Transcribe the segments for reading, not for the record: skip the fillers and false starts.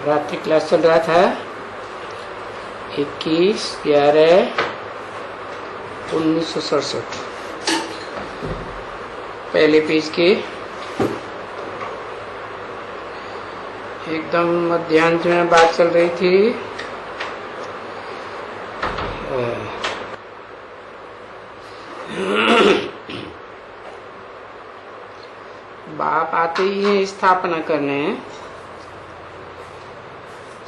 रात्रि क्लास चल रहा था 21/11/1967 पहले पेज के एकदम मध्यांश में बात चल रही थी बाप आते ही है स्थापना करने,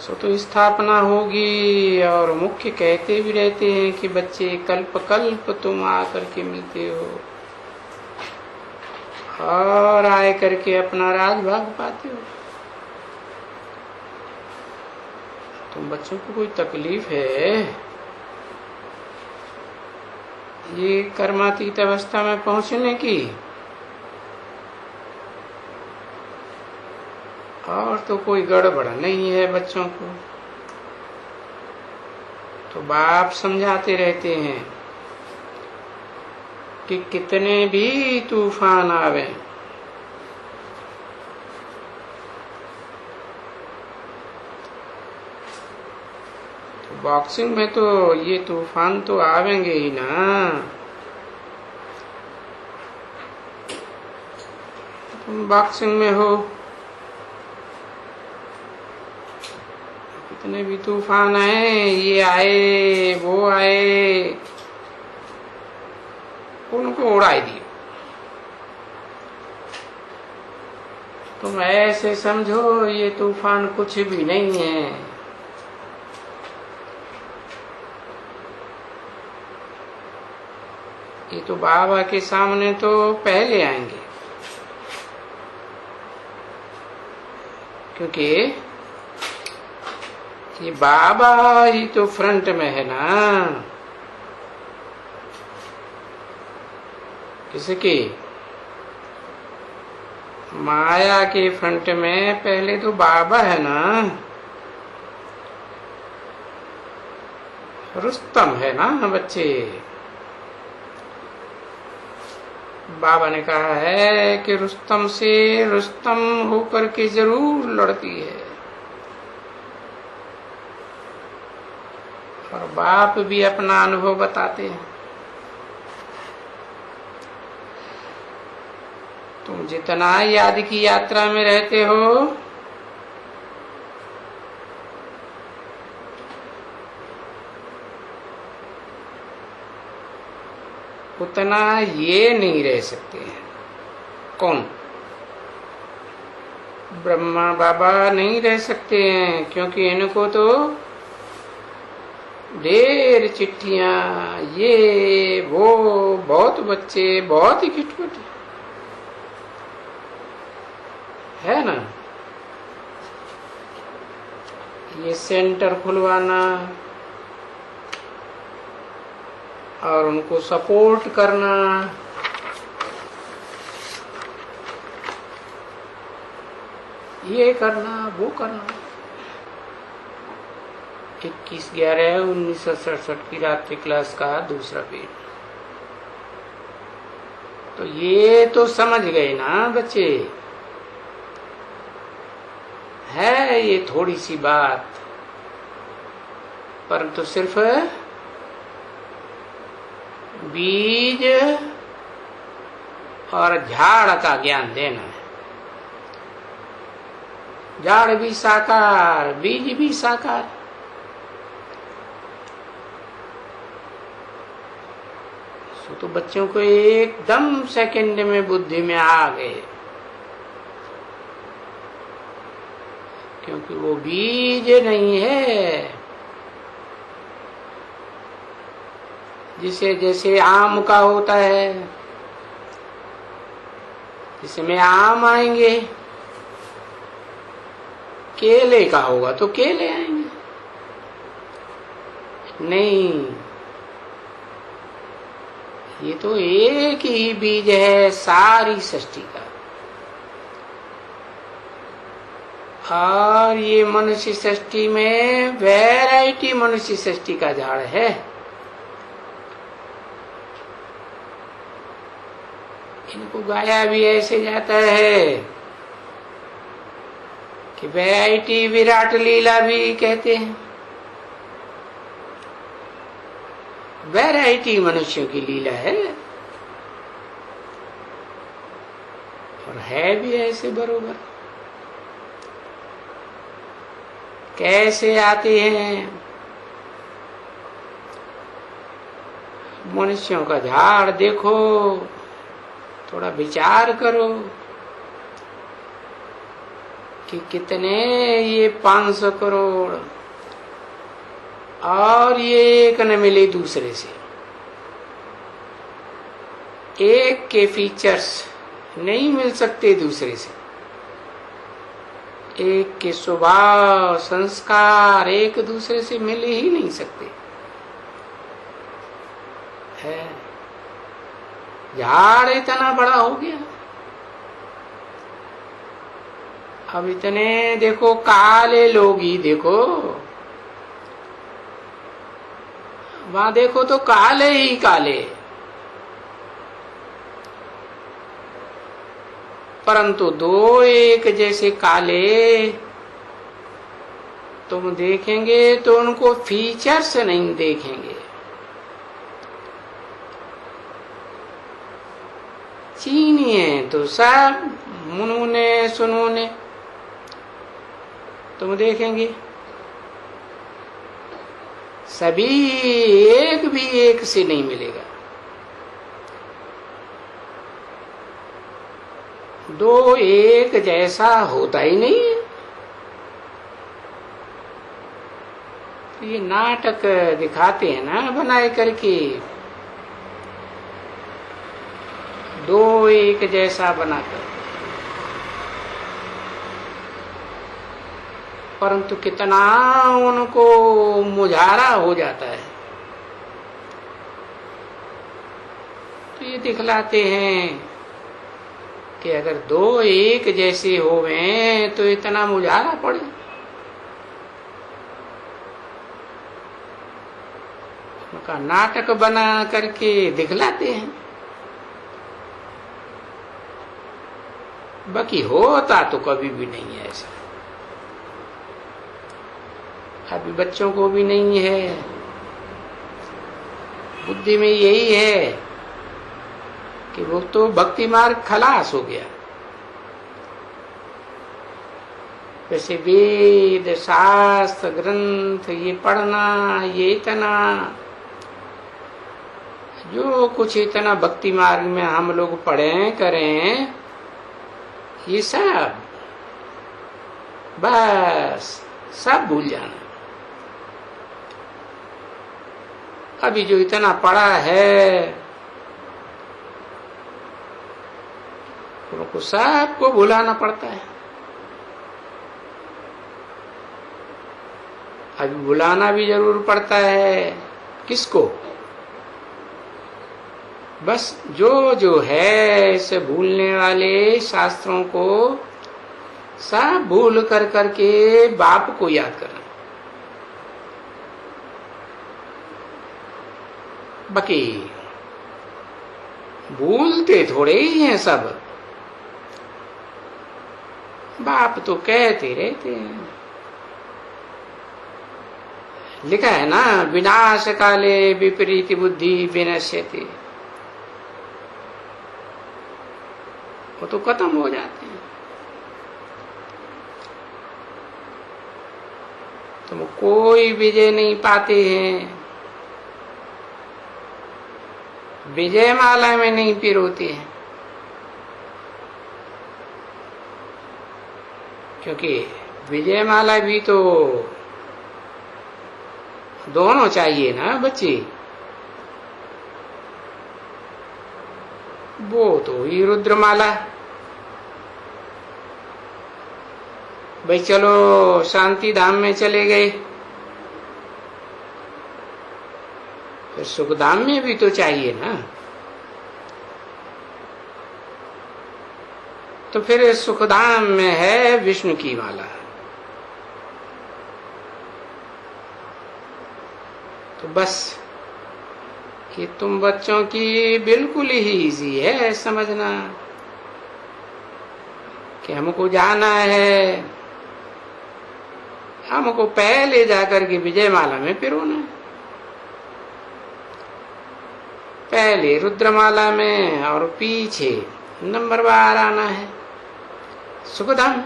सो तो स्थापना होगी। और मुख्य कहते भी रहते हैं कि बच्चे कल्प कल्प तुम आकर के मिलते हो और आए करके अपना राज भाग पाते हो। तुम बच्चों को कोई तकलीफ है ये कर्मातीत अवस्था में पहुंचने की? और तो कोई गड़बड़ नहीं है बच्चों को। तो बाप समझाते रहते हैं कि कितने भी तूफान आवे, तो बॉक्सिंग में तो ये तूफान तो आवेंगे ही ना। तुम बॉक्सिंग में हो, कितने भी तूफान आए, ये आए वो आए, उनको उड़ाई दिए। तुम ऐसे समझो ये तूफान कुछ भी नहीं है। ये तो बाबा के सामने तो पहले आएंगे, क्योंकि ये बाबा ही तो फ्रंट में है ना। किसकी? माया के फ्रंट में पहले तो बाबा है ना, रुस्तम है ना बच्चे। बाबा ने कहा है कि रुस्तम से रुस्तम होकर के जरूर लड़ती है। और बाप भी अपना अनुभव बताते हैं। तुम जितना याद की यात्रा में रहते हो, उतना ये नहीं रह सकते हैं। कौन? ब्रह्मा बाबा नहीं रह सकते हैं, क्योंकि इनको तो ढेर चिट्ठियां, ये वो, बहुत बच्चे, बहुत ही खिटखुट है ना। ये सेंटर खुलवाना और उनको सपोर्ट करना, ये करना वो करना। 21/11/1967 की रात्रि क्लास का दूसरा पेज। तो ये तो समझ गए ना बच्चे, है ये थोड़ी सी बात, परंतु सिर्फ बीज और झाड़ का ज्ञान देना है। झाड़ भी साकार, बीज भी साकार। तो बच्चों को एकदम सेकंड में बुद्धि में आ गए, क्योंकि वो बीज नहीं है। जिसे जैसे आम का होता है, जिसमें आम आएंगे, केले का होगा तो केले आएंगे। नहीं, ये तो एक ही बीज है सारी सृष्टि का। और ये मनुष्य सृष्टि में वैरायटी मनुष्य सृष्टि का झाड़ है। इनको गाया भी ऐसे जाता है कि वैरायटी विराट लीला भी कहते हैं। वैरायटी मनुष्यों की लीला है, और है भी ऐसे बरोबर। कैसे आते हैं? मनुष्यों का झाड़ देखो, थोड़ा विचार करो कि कितने ये 500 करोड़, और ये एक न मिले दूसरे से। एक के फीचर्स नहीं मिल सकते दूसरे से, एक के स्वभाव संस्कार एक दूसरे से मिल ही नहीं सकते है। झाड़ इतना बड़ा हो गया। अब इतने देखो काले लोग ही देखो, वहां देखो तो काले ही काले, परंतु दो एक जैसे काले तुम देखेंगे तो उनको फीचर्स नहीं देखेंगे। चीनी है तो सब मुनमुने सुनमुने तुम देखेंगे, सभी एक भी एक से नहीं मिलेगा। दो एक जैसा होता ही नहीं है। ये नाटक दिखाते हैं ना बनाए करके, दो एक जैसा बनाकर, परंतु कितना उनको मुजारा हो जाता है। तो ये दिखलाते हैं कि अगर दो एक जैसे होवे तो इतना मुजारा पड़े। उनका नाटक बना करके दिखलाते हैं। बाकी होता तो कभी भी नहीं है ऐसा। अभी बच्चों को भी नहीं है, बुद्धि में यही है कि वो तो भक्ति मार्ग खलास हो गया। वैसे वेद शास्त्र ग्रंथ ये पढ़ना, ये इतना जो कुछ इतना भक्ति मार्ग में हम लोग पढ़े करें, ये सब बस सब भूल जाना। अभी जो इतना पढ़ा है उनको सबको भुलाना पड़ता है। अभी भुलाना भी जरूर पड़ता है। किसको? बस जो है इसे भूलने वाले शास्त्रों को सब भूल कर करके बाप को याद करना। बाकी भूलते थोड़े ही हैं सब, बाप तो कहते रहते हैं। लिखा है ना, विनाश काले विपरीत बुद्धि विनश्यति। वो तो खत्म हो जाते हैं। तुम कोई विजय नहीं पाते हैं, विजय माला में नहीं पिरोते हैं, क्योंकि विजय माला भी तो दोनों चाहिए ना बच्चे। वो तो ही रुद्रमाला। भाई चलो शांति धाम में चले गए, फिर सुखधाम में भी तो चाहिए ना। तो फिर सुखधाम में है विष्णु की माला। तो बस ये तुम बच्चों की बिल्कुल ही इजी है समझना कि हमको जाना है हमको पहले जाकर के विजयमाला में पिरोना है, पहले रुद्रमाला में और पीछे नंबरवार आना है सुखधाम।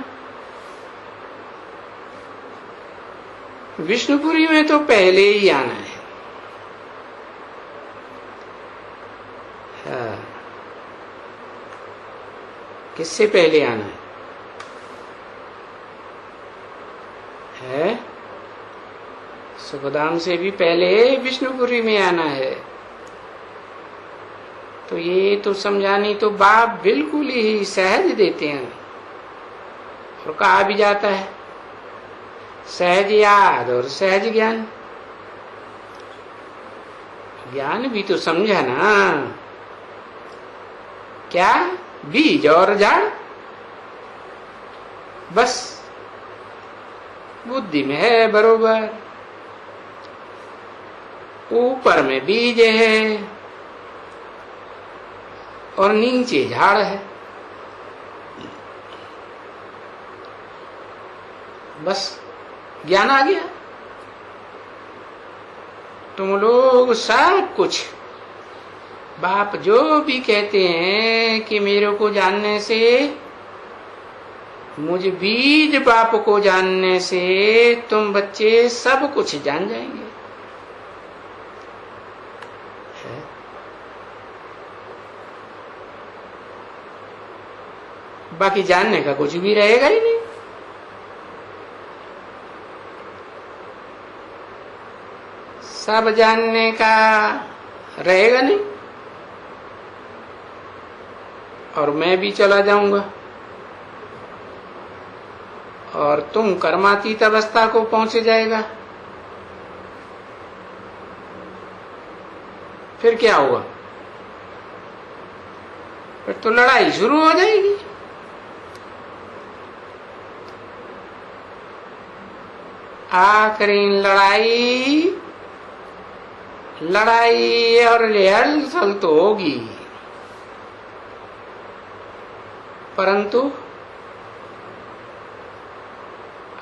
विष्णुपुरी में तो पहले ही आना है। हाँ। किससे पहले आना है? सुखधाम से भी पहले विष्णुपुरी में आना है। तो ये तो समझानी तो बाप बिल्कुल ही सहज देते हैं, और कहा भी जाता है सहज याद और सहज ज्ञान। ज्ञान भी तो समझा ना, क्या बीज और जड़, बस बुद्धि में है बरोबर, ऊपर में बीज है और नीचे झाड़ है, बस ज्ञान आ गया। तुम लोग सब कुछ बाप जो भी कहते हैं कि मेरे को जानने से, मुझे बीज बाप को जानने से तुम बच्चे सब कुछ जान जाएंगे। बाकी जानने का कुछ भी रहेगा ही नहीं। सब जानने का रहेगा नहीं, और मैं भी चला जाऊंगा, और तुम कर्मातीत अवस्था को पहुंचे जाएगा। फिर क्या होगा? फिर तो लड़ाई शुरू हो जाएगी। आखिरी लड़ाई और रिहर्सल तो होगी, परंतु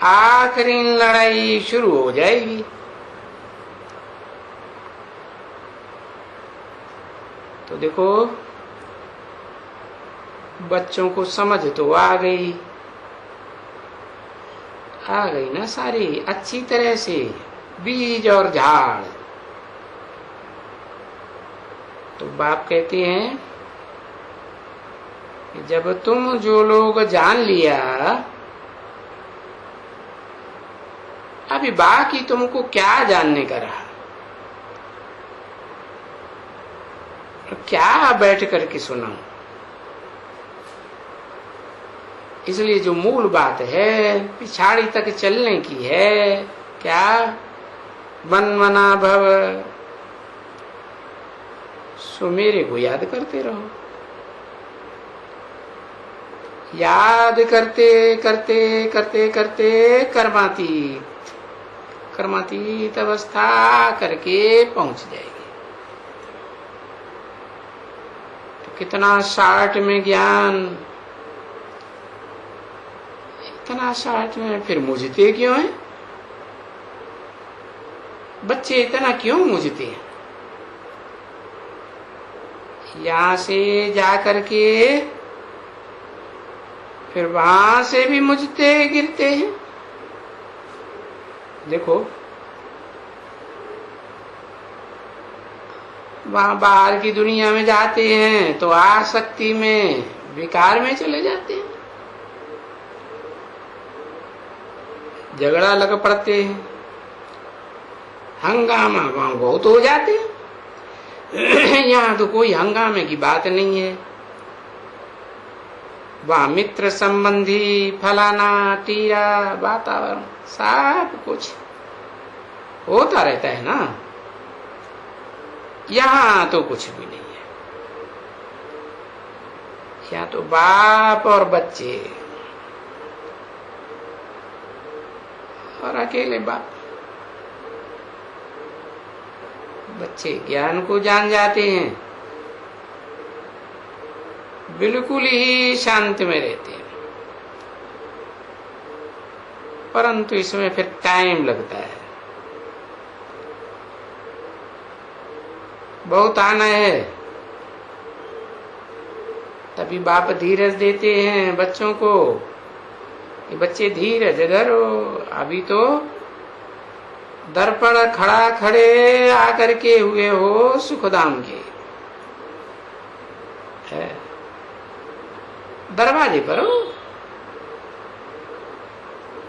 आखिरी लड़ाई शुरू हो जाएगी। तो देखो, बच्चों को समझ तो आ गई ना सारी अच्छी तरह से, बीज और झाड़। तो बाप कहते हैं कि जब तुम जो लोग जान लिया, अभी बाकी तुमको क्या जानने का रहा, क्या बैठ करके सुनाऊं। इसलिए जो मूल बात है पिछाड़ी तक चलने की है, क्या मन मना भव, सो मेरे को याद करते रहो। याद करते करते करते करते कर्मातीत अवस्था करके पहुंच जाएगी। तो कितना शार्ट में ज्ञान, इतना शार्ट में। फिर मुझते क्यों है? बच्चे इतना क्यों मुझते हैं? यहां से जा करके फिर वहां से भी मुझते गिरते हैं। देखो, वहां बाहर की दुनिया में जाते हैं तो आसक्ति में, विकार में चले जाते हैं, झगड़ा लग पड़ते हैं, हंगामा वहां बहुत हो जाते हैं। यहाँ तो कोई हंगामे की बात नहीं है। वहां मित्र संबंधी, फलाना टीरा, वातावरण सब कुछ होता रहता है ना। यहाँ तो कुछ भी नहीं है। यहाँ तो बाप और बच्चे और अकेले बाप। बच्चे ज्ञान को जान जाते हैं, बिल्कुल ही शांत में रहते हैं। परंतु इसमें फिर टाइम लगता है, बहुत आना है। तभी बाप धीरज देते हैं बच्चों को कि बच्चे धीरज धरो, अभी तो दर्पण खड़ा खड़े आकर के हुए हो सुखधाम के है, दरवाजे पर हो।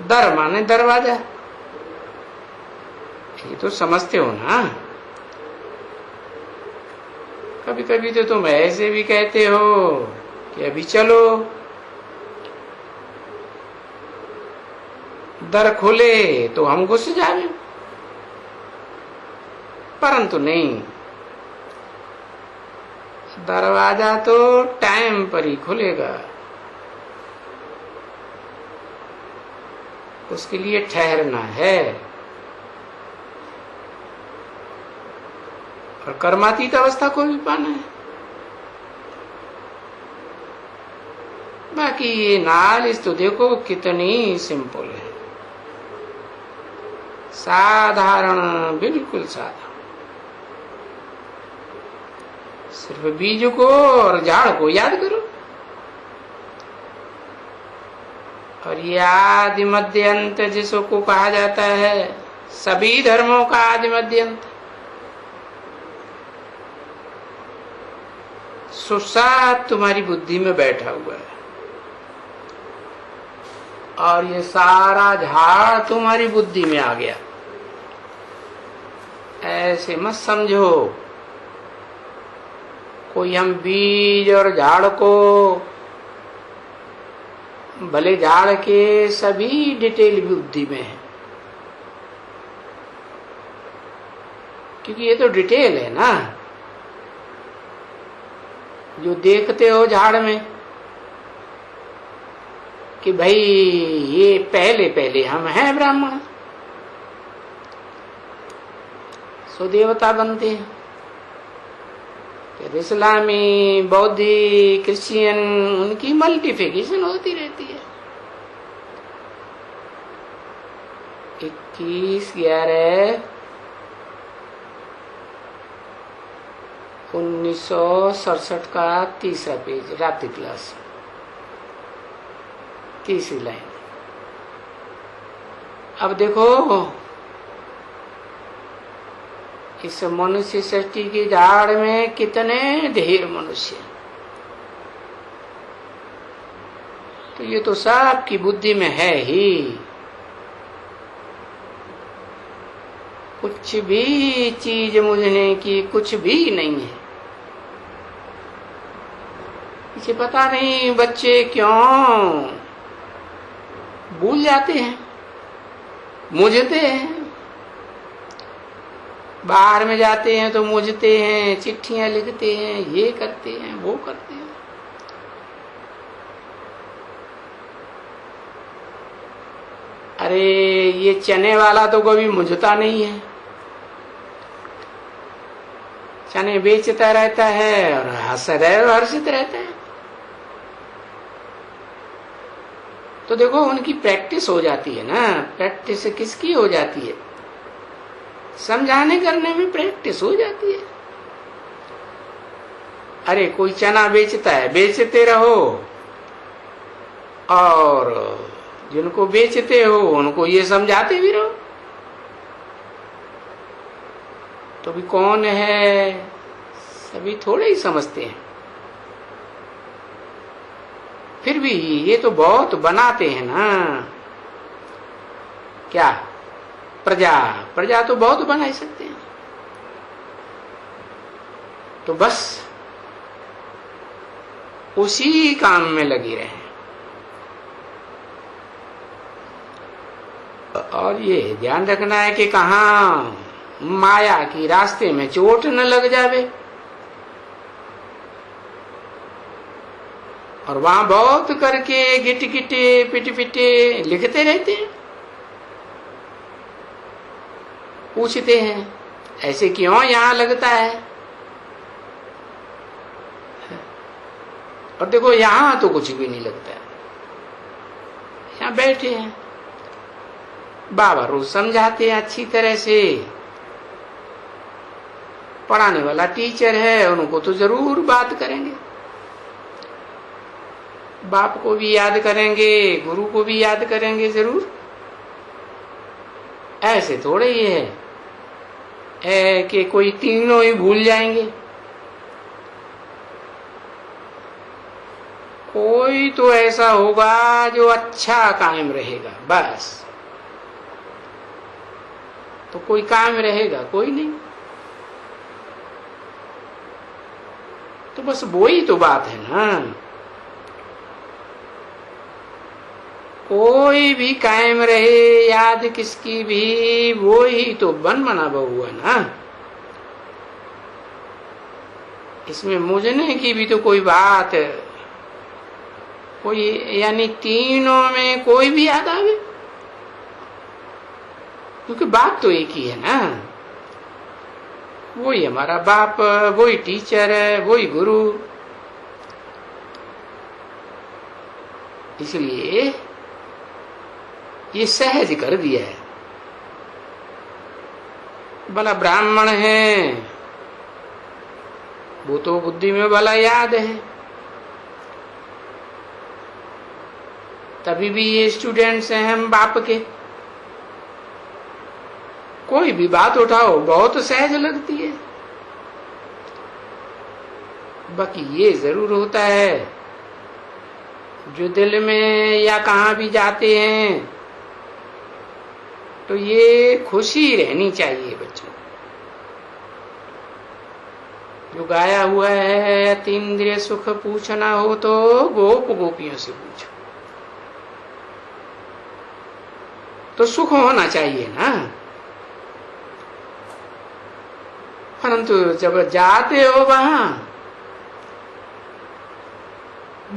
दर माने दरवाजा, ये तो समझते हो ना। कभी कभी तो तुम ऐसे भी कहते हो कि अभी चलो, दर खोले तो हम घुस जावे, परंतु नहीं, दरवाजा तो टाइम पर ही खुलेगा, उसके लिए ठहरना है। और कर्मातीत अवस्था को भी पाना है। बाकी ये नालिश तो देखो कितनी सिंपल है, साधारण, बिल्कुल साधारण। सिर्फ बीज को और झाड़ को याद करो। और ये आदि मध्य अंत जिसको कहा जाता है, सभी धर्मों का आदि मध्य अंत, सुसात तुम्हारी बुद्धि में बैठा हुआ है। और ये सारा झाड़ तुम्हारी बुद्धि में आ गया, ऐसे मत समझो कोई हम बीज और झाड़ को, भले झाड़ के सभी डिटेल बुद्धि में है, क्योंकि ये तो डिटेल है ना, जो देखते हो झाड़ में कि भाई ये पहले पहले हम हैं ब्राह्मण, सो देवता बनते हैं। फिर इस्लामी, बौद्धि, क्रिश्चियन, उनकी मल्टीफिकेशन होती रहती है। 21/11/1967 का 3रा पेज, रात्रि क्लास, 3री लाइन। अब देखो इस मनुष्य सृष्टि की झाड़ में कितने ढेर मनुष्य, तो ये तो सब की बुद्धि में है ही। कुछ भी चीज मुझने की कुछ भी नहीं है। इसे पता नहीं बच्चे क्यों भूल जाते हैं, मुझते हैं। बाहर में जाते हैं तो मुझते हैं, चिट्ठियां लिखते हैं, ये करते हैं, वो करते हैं। अरे ये चने वाला तो कभी मुझता नहीं है, चने बेचता रहता है और हर्षित रहता है। तो देखो उनकी प्रैक्टिस हो जाती है ना। प्रैक्टिस किसकी हो जाती है? समझाने करने में प्रैक्टिस हो जाती है। अरे कोई चना बेचता है, बेचते रहो, और जिनको बेचते हो उनको ये समझाते भी रहो। तो भी कौन है, सभी थोड़े ही समझते हैं। फिर भी ये तो बहुत बनाते हैं ना। क्या प्रजा तो बहुत बना ही सकते हैं। तो बस उसी काम में लगी रहे। और ये ध्यान रखना है कि कहाँ माया की रास्ते में चोट न लग जावे। और वहां बहुत करके गिट गिटे पिटे पिटे लिखते रहते हैं, पूछते हैं ऐसे क्यों यहाँ लगता है। और देखो यहाँ तो कुछ भी नहीं लगता है, यहाँ बैठे हैं बाबा रोज समझाते हैं अच्छी तरह से, पढ़ाने वाला टीचर है, उनको तो जरूर बात करेंगे, बाप को भी याद करेंगे, गुरु को भी याद करेंगे जरूर। ऐसे थोड़े ही है कि कोई तीनों ही भूल जाएंगे। कोई तो ऐसा होगा जो अच्छा कायम रहेगा बस, तो कोई कायम रहेगा, कोई नहीं। तो बस वो ही तो बात है ना, कोई भी कायम रहे, याद किसकी भी, वो ही तो बन बना हुआ ना। इसमें मुझने की भी तो कोई बात, कोई यानी तीनों में कोई भी याद आवे, क्योंकि बात तो एक ही है ना। वही हमारा बाप, वही टीचर है, वही गुरु। इसलिए ये सहज कर दिया है। भला ब्राह्मण है, वो तो बुद्धि में भला याद है, तभी भी ये स्टूडेंट्स हैं हम बाप के। कोई भी बात उठाओ बहुत सहज लगती है। बाकी ये जरूर होता है, जो दिल में या कहाँ भी जाते हैं तो ये खुशी रहनी चाहिए बच्चों। जो गाया हुआ है, अतीन्द्रिय सुख पूछना हो तो गोप गोपियों से पूछो, तो सुख होना चाहिए ना। परंतु जब जाते हो वहां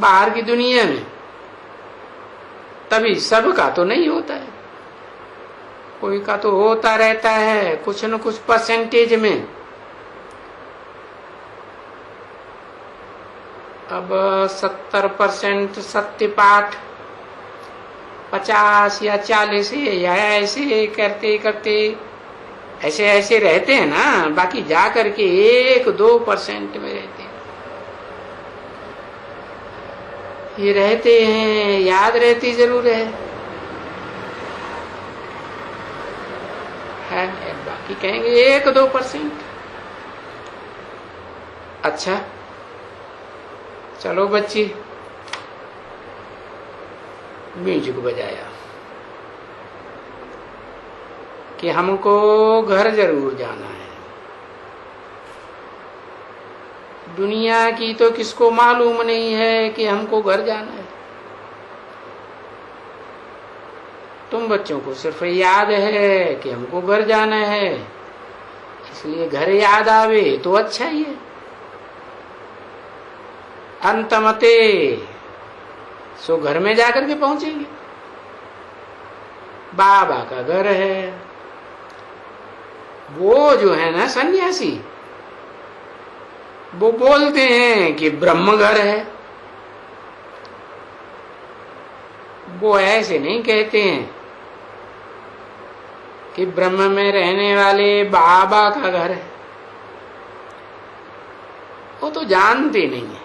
बाहर की दुनिया में, तभी सबका तो नहीं होता है, कोई का तो होता रहता है कुछ न कुछ परसेंटेज में। अब 70% सत्य पाठ, 50 या 40 या ऐसे करते करते ऐसे ऐसे रहते हैं ना। बाकी जा करके 1-2% में रहते हैं, ये रहते हैं, याद रहती जरूर है। बाकी कहेंगे 1-2%। अच्छा चलो बच्ची, म्यूजिक बजाया कि हमको घर जरूर जाना है। दुनिया की तो किसको मालूम नहीं है कि हमको घर जाना है। तुम बच्चों को सिर्फ याद है कि हमको घर जाना है, इसलिए घर याद आवे तो अच्छा ही है। अंतमते सो घर में जाकर के पहुंचेंगे। बाबा का घर है, वो जो है ना सन्यासी, वो बोलते हैं कि ब्रह्म घर है। वो ऐसे नहीं कहते हैं कि ब्रह्म में रहने वाले बाबा का घर है, वो तो जानते नहीं है।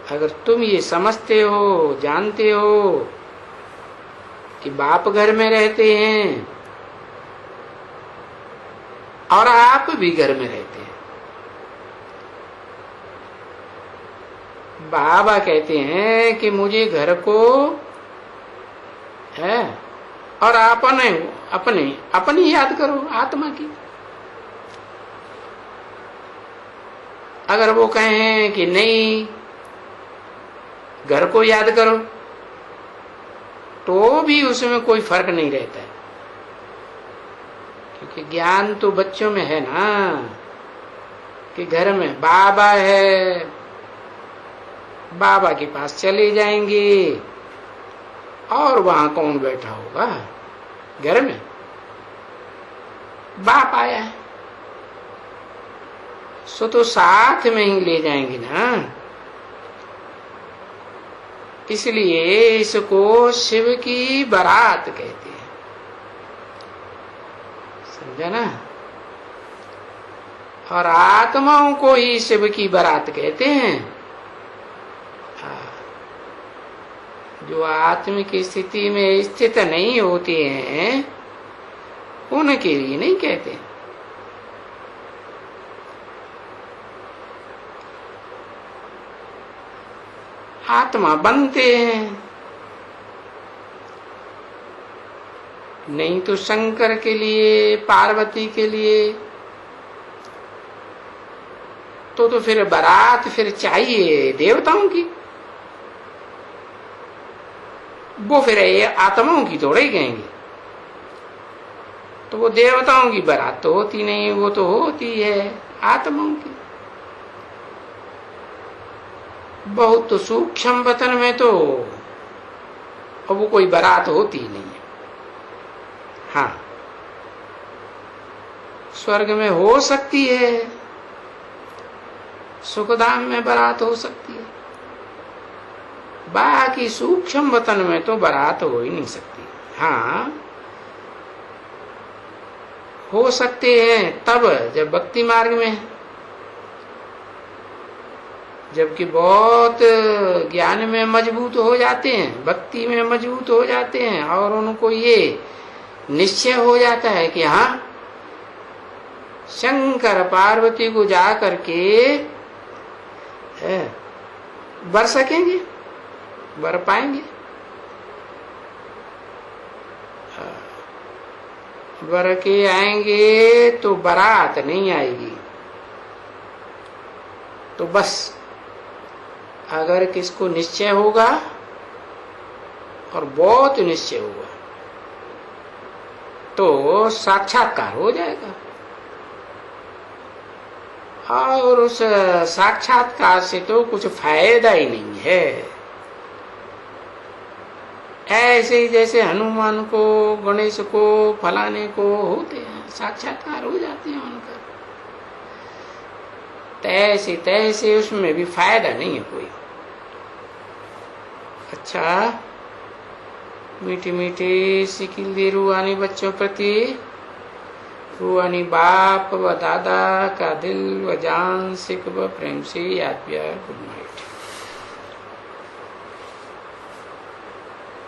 अगर तुम ये समझते हो, जानते हो कि बाप घर में रहते हैं और आप भी घर में रहते हैं, बाबा कहते हैं कि मुझे घर को है और अपने अपने अपनी याद करो, आत्मा की। अगर वो कहें कि नहीं घर को याद करो, तो भी उसमें कोई फर्क नहीं रहता है, क्योंकि ज्ञान तो बच्चों में है ना कि घर में बाबा है, बाबा के पास चले जाएंगे। और वहां कौन बैठा होगा? घर में बाप आया है, सो तो साथ में ही ले जाएंगे ना। इसलिए इसको शिव की बारात कहते हैं। समझा ना? और आत्माओं को ही शिव की बारात कहते हैं। जो आत्मिक स्थिति में स्थित नहीं होते हैं उनके लिए नहीं कहते। आत्मा बनते हैं, नहीं तो शंकर के लिए, पार्वती के लिए तो फिर बारात फिर चाहिए देवताओं की। वो फिर ये आत्माओं की थोड़े ही कहेंगे। तो वो देवताओं की बारात तो होती नहीं, वो तो होती है आत्माओं की। बहुत तो सूक्ष्म वतन में तो अब वो कोई बारात होती नहीं है। हाँ, स्वर्ग में हो सकती है, सुखधाम में बारात हो सकती है, बाकी सूक्ष्म वतन में तो बारात हो ही नहीं सकती। हाँ, हो सकते हैं तब जब भक्ति मार्ग में है, जबकि बहुत ज्ञान में मजबूत हो जाते हैं, भक्ति में मजबूत हो जाते हैं और उनको ये निश्चय हो जाता है कि हाँ, शंकर पार्वती को जा करके बर सकेंगे, बर पाएंगे। बर के आएंगे तो बारात नहीं आएगी। तो बस अगर किसको निश्चय होगा और बहुत निश्चय होगा तो साक्षात्कार हो जाएगा। और उस साक्षात्कार से तो कुछ फायदा ही नहीं है। ऐसे ही जैसे हनुमान को, गणेश को, फलाने को होते हैं, साक्षात्कार हो जाते हैं उनका, तैसे तैसे उसमें भी फायदा नहीं है कोई। अच्छा, मीठी मीठी सिकिल दे रूहानी बच्चों प्रति, रूहानी बाप व दादा का दिल व जान सिख व प्रेम से याद प्यार। Good night.